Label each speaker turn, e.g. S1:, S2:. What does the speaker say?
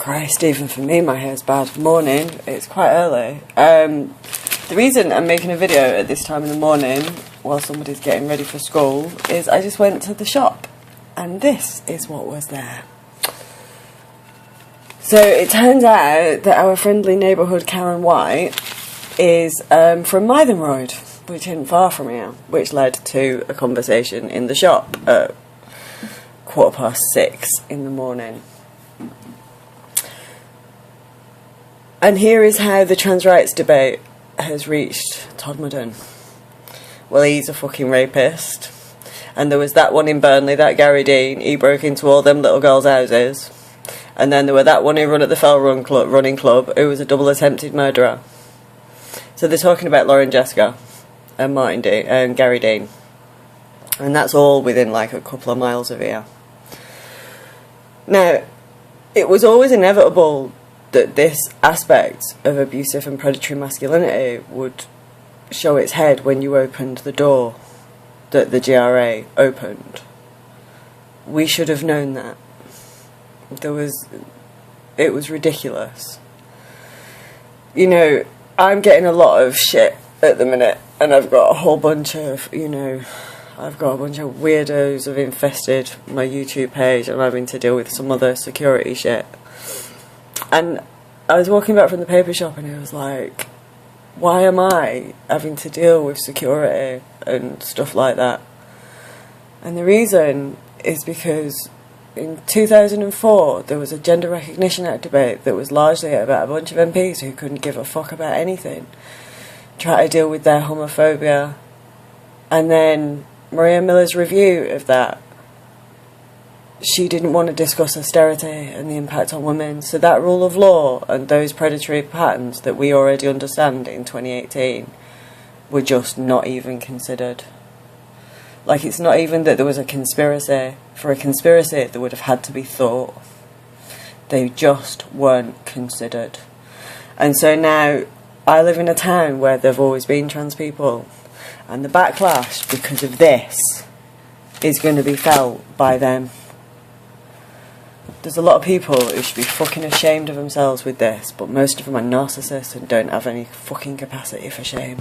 S1: Christ, even for me my hair's bad. Morning, it's quite early. The reason I'm making a video at this time in the morning while somebody's getting ready for school is I just went to the shop and this is what was there. So it turns out that our friendly neighbourhood Karen White is from Mythenroyd, which isn't far from here, which led to a conversation in the shop at 6:15 in the morning. And here is how the trans rights debate has reached Todmorden. Well, he's a fucking rapist. And there was that one in Burnley, that Gary Dean, he broke into all them little girls' houses. And then there were that one who run at the Fell Running Club, who was a double attempted murderer. So they're talking about Lauren Jessica and and Gary Dean. And that's all within like a couple of miles of here. Now, it was always inevitable that this aspect of abusive and predatory masculinity would show its head when you opened the door that the GRA opened. We should have known that. It was ridiculous. You know, I'm getting a lot of shit at the minute, and I've got a whole bunch of, I've got a bunch of weirdos have infested my YouTube page. I'm having to deal with some other security shit. And I was walking back from the paper shop and I was like, why am I having to deal with security and stuff like that? And the reason is because in 2004 there was a Gender Recognition Act debate that was largely about a bunch of MPs who couldn't give a fuck about anything, try to deal with their homophobia. And then Maria Miller's review of that, she didn't want to discuss austerity and the impact on women. So that rule of law and those predatory patterns that we already understand in 2018 were just not even considered. Like, it's not even that there was a conspiracy. For a conspiracy, there would have had to be thought. They just weren't considered. And so now, I live in a town where there have always been trans people. And the backlash, because of this, is going to be felt by them. There's a lot of people who should be fucking ashamed of themselves with this, but most of them are narcissists and don't have any fucking capacity for shame.